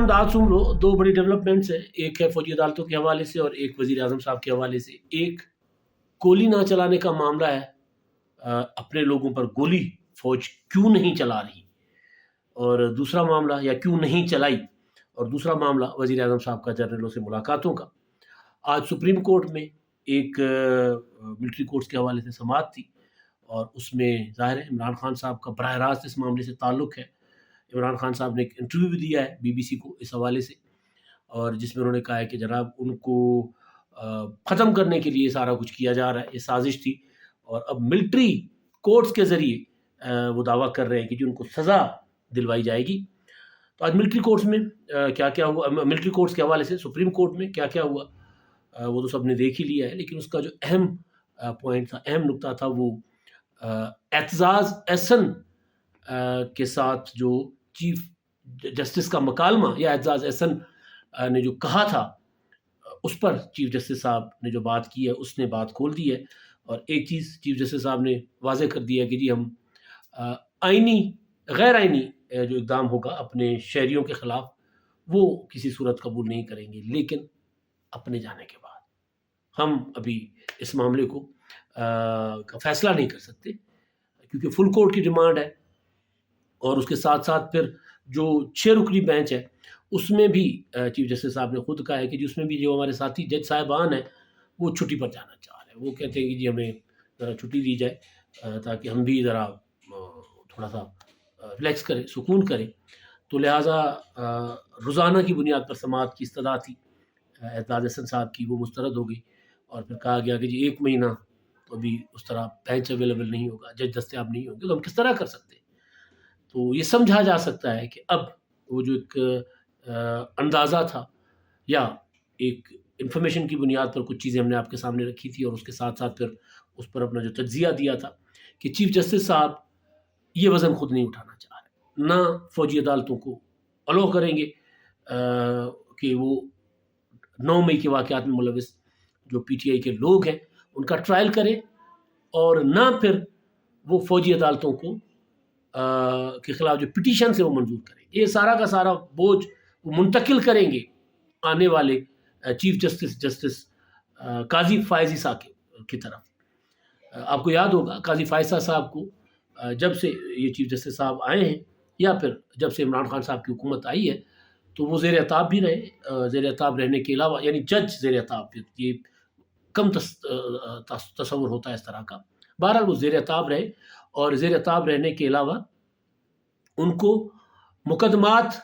احمد آج سن لو، دو بڑی ڈیولپمنٹس ہیں، ایک ہے فوجی عدالتوں کے حوالے سے اور ایک وزیر اعظم صاحب کے حوالے سے۔ ایک گولی نہ چلانے کا معاملہ ہے، اپنے لوگوں پر گولی فوج کیوں نہیں چلا رہی، اور دوسرا معاملہ یا کیوں نہیں چلائی، اور دوسرا معاملہ وزیر اعظم صاحب کا جنرلوں سے ملاقاتوں کا۔ آج سپریم کورٹ میں ایک ملٹری کورٹس کے حوالے سے سماعت تھی، اور اس میں ظاہر ہے عمران خان صاحب کا براہ راست اس معاملے سے تعلق ہے۔ عمران خان صاحب نے ایک انٹرویو بھی دیا ہے بی بی سی کو اس حوالے سے، اور جس میں انہوں نے کہا ہے کہ جناب ان کو ختم کرنے کے لیے سارا کچھ کیا جا رہا ہے، یہ سازش تھی، اور اب ملٹری کورٹس کے ذریعے وہ دعویٰ کر رہے ہیں کہ جو ان کو سزا دلوائی جائے گی۔ تو آج ملٹری کورٹس میں کیا کیا ہوا، ملٹری کورٹس کے حوالے سے سپریم کورٹ میں کیا کیا ہوا وہ تو سب نے دیکھ ہی لیا ہے، لیکن اس کا جو اہم پوائنٹ تھا، اہم نقطہ تھا، وہ اعتزاز احسن کے ساتھ جو چیف جسٹس کا مکالمہ یا اعتزاز احسن نے جو کہا تھا، اس پر چیف جسٹس صاحب نے جو بات کی ہے اس نے بات کھول دی ہے۔ اور ایک چیز چیف جسٹس صاحب نے واضح کر دیا ہے کہ جی ہم آئینی غیر آئینی جو اقدام ہوگا اپنے شہریوں کے خلاف وہ کسی صورت قبول نہیں کریں گے، لیکن اپنے جانے کے بعد ہم ابھی اس معاملے کو کا فیصلہ نہیں کر سکتے، کیونکہ فل کورٹ کی ڈیمانڈ ہے، اور اس کے ساتھ ساتھ پھر جو 6 رکنی بینچ ہے اس میں بھی چیف جسٹس صاحب نے خود کہا ہے کہ جی اس میں بھی جو ہمارے ساتھی جج صاحبان ہیں وہ چھٹی پر جانا چاہ رہے ہیں، وہ کہتے ہیں کہ جی ہمیں ذرا چھٹی دی جائے تاکہ ہم بھی ذرا تھوڑا سا ریلیکس کریں، سکون کریں۔ تو لہٰذا روزانہ کی بنیاد پر سماعت کی استدعا تھی اعتزاز احسن صاحب کی، وہ مسترد ہو گئی، اور پھر کہا گیا کہ جی 1 مہینہ تو ابھی اس طرح بینچ اویلیبل نہیں ہوگا، جج دستیاب نہیں ہوں گے، تو ہم کس طرح کر سکتے ہیں۔ تو یہ سمجھا جا سکتا ہے کہ اب وہ جو ایک اندازہ تھا یا ایک انفارمیشن کی بنیاد پر کچھ چیزیں ہم نے آپ کے سامنے رکھی تھی، اور اس کے ساتھ ساتھ پھر اس پر اپنا جو تجزیہ دیا تھا کہ چیف جسٹس صاحب یہ وزن خود نہیں اٹھانا چاہ رہے، نہ فوجی عدالتوں کو الو کریں گے کہ وہ 9 مئی کے واقعات میں ملوث جو پی ٹی آئی کے لوگ ہیں ان کا ٹرائل کریں، اور نہ پھر وہ فوجی عدالتوں کو کے خلاف جو پٹیشن ہے وہ منظور کریں۔ یہ سارا کا سارا بوجھ وہ منتقل کریں گے آنے والے چیف جسٹس قاضی فائز عیسیٰ کی طرف۔ آپ کو یاد ہوگا قاضی فائز صاحب کو جب سے یہ چیف جسٹس صاحب آئے ہیں، یا پھر جب سے عمران خان صاحب کی حکومت آئی ہے، تو وہ زیر عتاب بھی رہے، زیر عتاب رہنے کے علاوہ، یعنی جج زیر عتاب، یہ کم تصور ہوتا ہے اس طرح کا، بہرحال وہ زیر عتاب رہے، اور زیر عتاب رہنے کے علاوہ ان کو مقدمات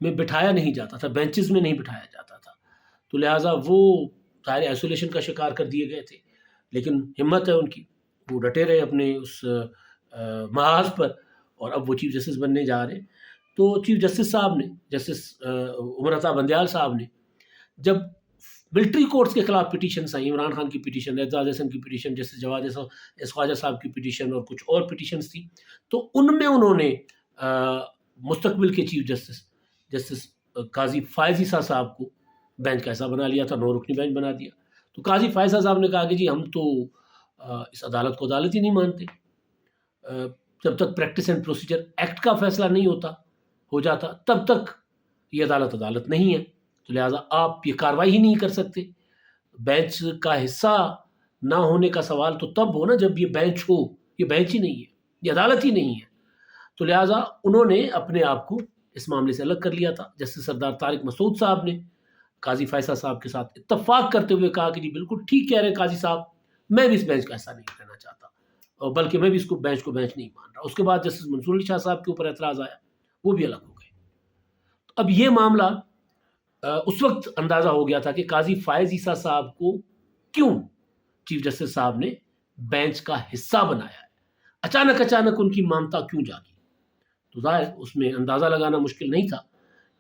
میں بٹھایا نہیں جاتا تھا، بینچز میں نہیں بٹھایا جاتا تھا، تو لہٰذا وہ ظاہر آئسولیشن کا شکار کر دیے گئے تھے، لیکن ہمت ہے ان کی، وہ ڈٹے رہے اپنے اس محاذ پر، اور اب وہ چیف جسٹس بننے جا رہے ہیں۔ تو چیف جسٹس صاحب نے، جسٹس عمر عطا بندیال صاحب نے، جب ملٹری کورٹس کے خلاف پٹیشنس آئیں، عمران خان کی پٹیشن، اعتزاز احسن کی پٹیشن، جسٹس جواد ایس خواجہ صاحب کی پٹیشن، اور کچھ اور پٹیشنس تھیں، تو ان میں انہوں نے مستقبل کے چیف جسٹس قاضی فائز عیسیٰ صاحب کو بینچ کا حصہ بنا لیا تھا، 9 رکنی بینچ بنا دیا۔ تو قاضی فائز صاحب نے کہا کہ جی ہم تو اس عدالت کو عدالت ہی نہیں مانتے، جب تک پریکٹس اینڈ پروسیجر ایکٹ کا فیصلہ نہیں ہو جاتا تب تک یہ عدالت نہیں ہے، تو لہٰذا آپ یہ کارروائی ہی نہیں کر سکتے۔ بینچ کا حصہ نہ ہونے کا سوال تو تب ہو نا جب یہ بینچ ہو، یہ بینچ ہی نہیں ہے، یہ عدالت ہی نہیں ہے، تو لہٰذا انہوں نے اپنے آپ کو اس معاملے سے الگ کر لیا تھا۔ جسٹس سردار طارق مسعود صاحب نے قاضی فیصل صاحب کے ساتھ اتفاق کرتے ہوئے کہا کہ جی بالکل ٹھیک کہہ رہے ہیں قاضی صاحب، میں بھی اس بینچ کا حصہ نہیں رہنا چاہتا، اور بلکہ میں بھی اس کو بینچ نہیں مان رہا۔ اس کے بعد جسٹس منصور علی شاہ صاحب کے اوپر اعتراض آیا، وہ بھی الگ ہو گئے۔ اب یہ معاملہ اس وقت اندازہ ہو گیا تھا کہ قاضی فائز عیسیٰ صاحب کو کیوں چیف جسٹس صاحب نے بینچ کا حصہ بنایا ہے، اچانک ان کی ممتا کیوں جاگی۔ تو ظاہر اس میں اندازہ لگانا مشکل نہیں تھا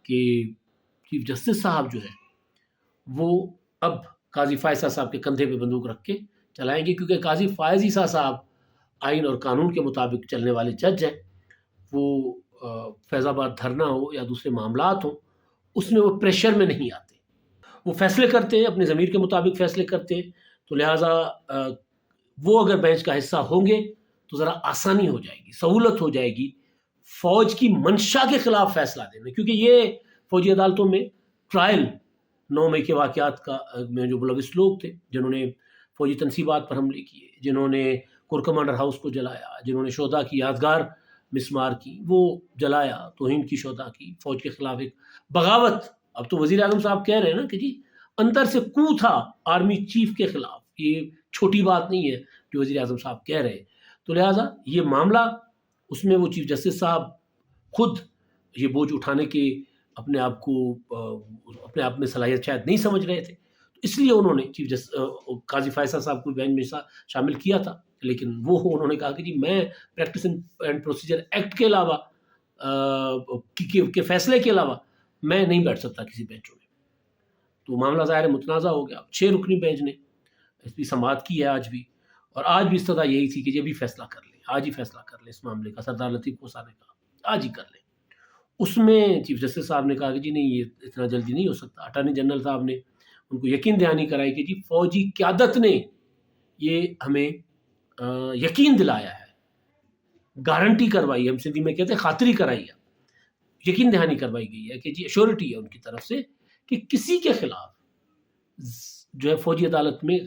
کہ چیف جسٹس صاحب جو ہے وہ اب قاضی فائز صاحب کے کندھے پہ بندوق رکھ کے چلائیں گے، کیونکہ قاضی فائز عیسیٰ صاحب آئین اور قانون کے مطابق چلنے والے جج ہیں۔ وہ فیض آباد دھرنا ہو یا دوسرے معاملات ہوں، اس میں وہ پریشر میں نہیں آتے، وہ فیصلے کرتے ہیں، اپنے ضمیر کے مطابق فیصلے کرتے ہیں، تو لہٰذا وہ اگر بینچ کا حصہ ہوں گے تو ذرا آسانی ہو جائے گی، سہولت ہو جائے گی فوج کی منشا کے خلاف فیصلہ دینے، کیونکہ یہ فوجی عدالتوں میں ٹرائل 9 مئی کے واقعات کا میں جو ملوث لوگ تھے، جنہوں نے فوجی تنصیبات پر حملے کیے، جنہوں نے کور کمانڈر ہاؤس کو جلایا، جنہوں نے شہداء کی یادگار مسمار کی وہ جلایا، توہین کی شہداء کی، فوج کے خلاف ایک بغاوت. اب تو وزیر اعظم صاحب کہہ رہے ہیں نا کہ جی اندر سے کو تھا آرمی چیف کے خلاف. یہ چھوٹی بات نہیں ہے جو وزیر اعظم صاحب کہہ رہے ہیں. تو لہٰذا یہ معاملہ، اس میں وہ چیف جسٹس صاحب خود یہ بوجھ اٹھانے کے اپنے آپ میں صلاحیت شاید نہیں سمجھ رہے تھے، اس لیے انہوں نے چیف جسٹس قاضی فیصل صاحب کو بینچ میں شامل کیا تھا. لیکن وہ انہوں نے کہا کہ جی میں پریکٹس اینڈ پروسیجر ایکٹ کے علاوہ کے فیصلے کے علاوہ میں نہیں بیٹھ سکتا کسی بینچوں میں. تو معاملہ ظاہر متنازع ہو گیا. 6 رکنی بینچ نے اس کی سماعت کی ہے آج بھی، اور آج بھی استدعا یہی تھی کہ یہ بھی فیصلہ کر لیں، آج ہی فیصلہ کر لیں اس معاملے کا. سردار لطیف کوسا نے کہا آج ہی کر لیں. اس میں چیف جسٹس صاحب نے کہا کہ جی نہیں، یہ اتنا جلدی نہیں ہو سکتا. اٹارنی جنرل صاحب نے ان کو یقین دہانی کرائی کہ جی فوجی قیادت نے یہ ہمیں یقین دلایا ہے، گارنٹی کروائی ہے، ہم سندھی میں کہتے ہیں خاطری کرائی ہے، یقین دہانی کروائی گئی ہے کہ جی ایشورٹی ہے ان کی طرف سے کہ کسی کے خلاف جو ہے فوجی عدالت میں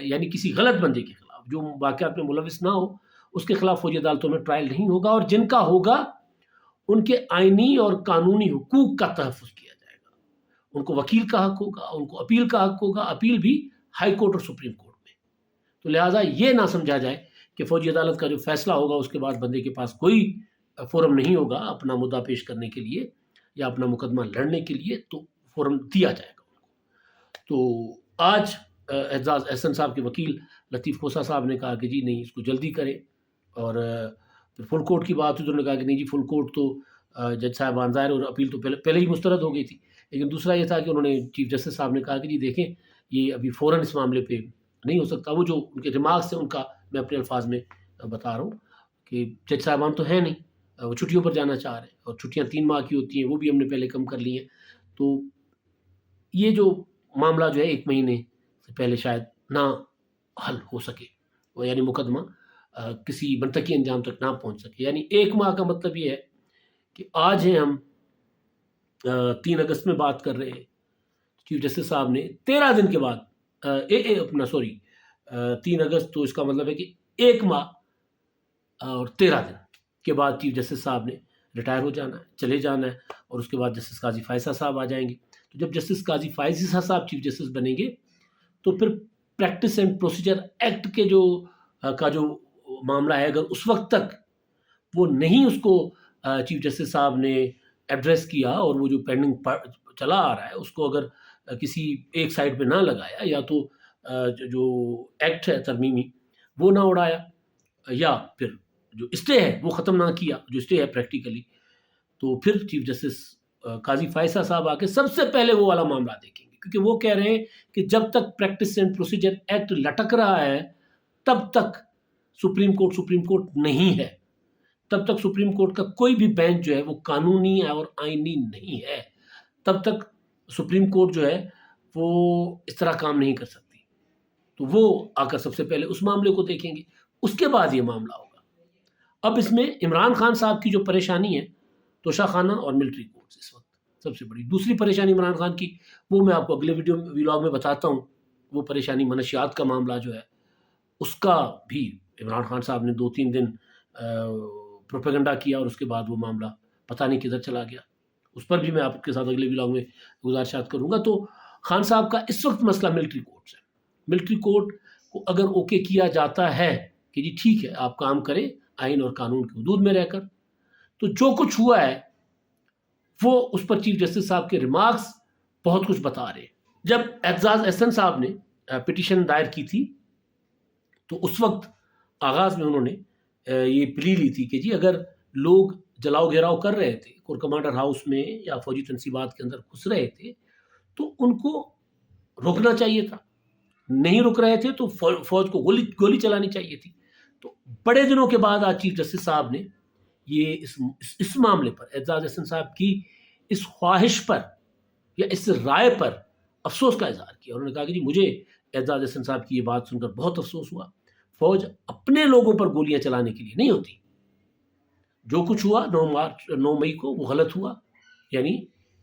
یعنی کسی غلط بندے کے خلاف جو واقعات میں ملوث نہ ہو، اس کے خلاف فوجی عدالتوں میں ٹرائل نہیں ہوگا، اور جن کا ہوگا ان کے آئینی اور قانونی حقوق کا تحفظ کیا جائے گا. ان کو وکیل کا حق ہوگا، ان کو اپیل کا حق ہوگا، اپیل بھی ہائی کورٹ اور سپریم کورٹ میں. تو لہٰذا یہ نہ سمجھا جائے کہ فوجی عدالت کا جو فیصلہ ہوگا اس کے بعد بندے کے پاس کوئی فورم نہیں ہوگا اپنا مدعا پیش کرنے کے لیے یا اپنا مقدمہ لڑنے کے لیے، تو فورم دیا جائے گا. تو آج اعزاز احسن صاحب کے وکیل لطیف کوسا صاحب نے کہا کہ جی نہیں، اس کو جلدی کریں. اور پھر فل کورٹ کی بات ہوئی تو انہوں نے کہا کہ نہیں جی فل کورٹ تو جج صاحبان ظاہر اور اپیل تو پہلے ہی مسترد ہو گئی تھی. لیکن دوسرا یہ تھا کہ انہوں نے چیف جسٹس صاحب نے کہا کہ جی دیکھیں یہ ابھی فوراً اس معاملے پہ نہیں ہو سکتا. وہ جو ان کے ریمارکس ہیں ان کا میں اپنے الفاظ میں بتا رہا ہوں کہ جج صاحبان تو ہیں نہیں، وہ چھٹیوں پر جانا چاہ رہے ہیں، اور چھٹیاں 3 ماہ کی ہوتی ہیں، وہ بھی ہم نے پہلے کم کر لی ہیں. تو یہ جو معاملہ جو ہے 1 مہینے سے پہلے شاید نہ حل ہو سکے، وہ یعنی مقدمہ کسی منطقی انجام تک نہ پہنچ سکے. یعنی 1 ماہ کا مطلب یہ ہے کہ آج ہیں ہم 3 اگست میں بات کر رہے ہیں، چیف جسٹس صاحب نے 13 دن کے بعد 3 اگست، تو اس کا مطلب ہے کہ 1 ماہ اور 13 دن کے بعد چیف جسٹس صاحب نے ریٹائر ہو جانا ہے، چلے جانا ہے، اور اس کے بعد جسٹس قاضی فائزہ صاحب آ جائیں گے. تو جب جسٹس قاضی فائزہ صاحب چیف جسٹس بنیں گے تو پھر پریکٹس اینڈ پروسیجر ایکٹ کے جو معاملہ ہے، اگر اس وقت تک وہ نہیں اس کو چیف جسٹس صاحب نے ایڈریس کیا اور وہ جو پینڈنگ چلا آ رہا ہے اس کو اگر کسی ایک سائڈ پہ نہ لگایا، یا تو جو ایکٹ ہے ترمیمی وہ نہ اڑایا، یا پھر جو اسٹے ہے وہ ختم نہ کیا، جو اسٹے ہے پریکٹیکلی، تو پھر چیف جسٹس قاضی فائزہ صاحب آ کے سب سے پہلے وہ والا معاملہ دیکھیں گے. کیونکہ وہ کہہ رہے ہیں کہ جب تک پریکٹس اینڈ پروسیجر ایکٹ لٹک رہا ہے تب تک سپریم کورٹ نہیں ہے، تب تک سپریم کورٹ کا کوئی بھی بینچ جو ہے وہ قانونی اور آئینی نہیں ہے، تب تک سپریم کورٹ جو ہے وہ اس طرح کام نہیں کر سکتی. تو وہ آ کر سب سے پہلے اس معاملے کو دیکھیں گے، اس کے بعد یہ معاملہ ہوگا. اب اس میں عمران خان صاحب کی جو پریشانی ہے توشہ خانہ اور ملٹری کورٹس اس وقت سب سے بڑی. دوسری پریشانی عمران خان کی وہ میں آپ کو اگلے ویلاگ میں بتاتا ہوں. وہ پریشانی منشیات کا معاملہ جو ہے اس کا بھی عمران خان صاحب نے 2-3 دن پروپیگنڈا کیا، اور اس کے بعد وہ معاملہ پتہ نہیں کدھر چلا گیا. اس پر بھی میں آپ کے ساتھ اگلے ویلاگ میں گزارشات کروں گا. تو خان صاحب کا اس وقت مسئلہ ملٹری کورٹس ہے. ملٹری کورٹ کو اگر اوکے کیا جاتا ہے کہ جی ٹھیک ہے آپ کام کریں آئین اور قانون کی حدود میں رہ کر، تو جو کچھ ہوا ہے وہ اس پر چیف جسٹس صاحب کے ریمارکس بہت کچھ بتا رہے ہیں. جب اعزاز احسن صاحب نے پٹیشن دائر کی تھی تو اس وقت آغاز میں انہوں نے یہ پلی لی تھی کہ جی اگر لوگ جلاؤ گھیراؤ کر رہے تھے کور کمانڈر ہاؤس میں یا فوجی تنصیبات کے اندر گھس رہے تھے تو ان کو روکنا چاہیے تھا. نہیں رک رہے تھے تو فوج کو گولی چلانی چاہیے تھی. تو بڑے دنوں کے بعد آج چیف جسٹس صاحب نے یہ اس معاملے پر اعزاز احسن صاحب کی اس خواہش پر یا اس رائے پر افسوس کا اظہار کیا. انہوں نے کہا کہ جی مجھے اعزاز احسن صاحب کی یہ بات سن کر بہت افسوس ہوا. فوج اپنے لوگوں پر گولیاں چلانے کے لیے نہیں ہوتی. جو کچھ ہوا 9 مئی کو وہ غلط ہوا. یعنی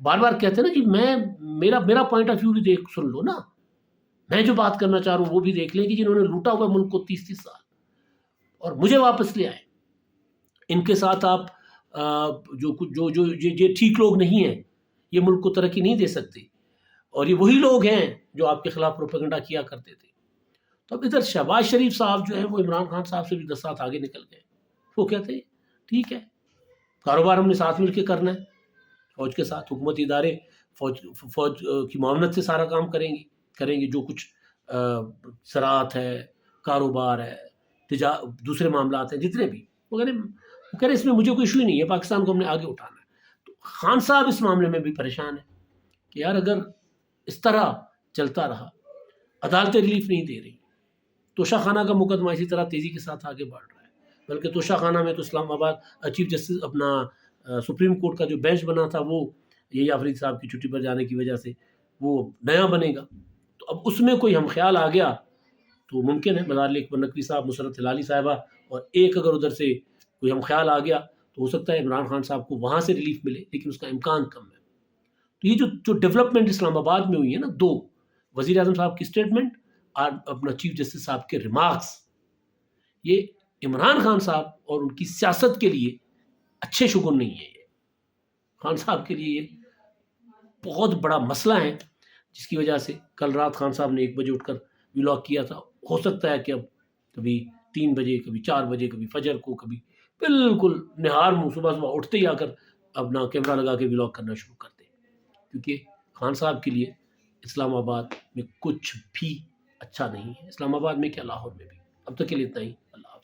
بار بار کہتے ہیں نا جی میرا پوائنٹ آف ویو بھی دیکھ سن لو نا، میں جو بات کرنا چاہ رہا ہوں وہ بھی دیکھ لیں کہ جنہوں نے لوٹا ہوا ملک کو 30 سال اور مجھے واپس لے آئے، ان کے ساتھ آپ جو کچھ جو یہ ٹھیک لوگ نہیں ہیں، یہ ملک کو ترقی نہیں دے سکتے، اور یہ وہی لوگ ہیں جو آپ کے خلاف پروپیگنڈا کیا کرتے تھے۔ تو اب ادھر شہباز شریف صاحب جو ہیں وہ عمران خان صاحب سے بھی 10 ساتھ آگے نکل گئے، وہ کہتے ہیں ٹھیک ہے، کاروبار ہم نے ساتھ مل کے کرنا ہے، فوج کے ساتھ حکومتی ادارے فوج کی معاونت سے سارا کام کریں گے جو کچھ زراعت ہے، کاروبار ہے، دوسرے معاملات ہیں جتنے بھی، وہ کہہ رہے اس میں مجھے کوئی ایشو ہی نہیں ہے، پاکستان کو ہم نے آگے اٹھانا ہے۔ تو خان صاحب اس معاملے میں بھی پریشان ہیں کہ یار اگر اس طرح چلتا رہا، عدالتیں ریلیف نہیں دے رہی، توشہ خانہ کا مقدمہ اسی طرح تیزی کے ساتھ آگے بڑھ رہا ہے، بلکہ توشہ خانہ میں تو اسلام آباد چیف جسٹس اپنا سپریم کورٹ کا جو بینچ بنا تھا وہ یہی آفریدی صاحب کی چھٹی پر جانے کی وجہ سے وہ نیا بنے گا، تو اب اس میں کوئی ہم خیال آ گیا تو ممکن ہے مزار علی اکبر نقوی صاحب، مسرت ہلالی صاحبہ، اور ایک اگر ادھر سے کوئی ہم خیال آ گیا تو ہو سکتا ہے عمران خان صاحب کو وہاں سے ریلیف ملے، لیکن اس کا امکان کم ہے۔ تو یہ جو ڈیولپمنٹ اسلام آباد میں ہوئی ہے نا، دو وزیر اعظم صاحب کی اسٹیٹمنٹ اور اپنا چیف جسٹس صاحب کے ریمارکس، یہ عمران خان صاحب اور ان کی سیاست کے لیے اچھے شگون نہیں ہے، یہ خان صاحب کے لیے یہ بہت بڑا مسئلہ ہے، جس کی وجہ سے کل رات خان صاحب نے 1 بجے اٹھ کر ولاگ کیا تھا، ہو سکتا ہے کہ اب کبھی 3 بجے، کبھی 4 بجے، کبھی فجر کو، کبھی بالکل نہار منہ صبح اٹھتے ہی آ کر اپنا کیمرہ لگا کے ولاگ کرنا شروع کر دیں، کیونکہ خان صاحب کے لیے اسلام آباد میں کچھ بھی اچھا نہیں ہے، اسلام آباد میں کیا لاہور میں بھی۔ اب تک کے لیے اتنا ہی، اللہ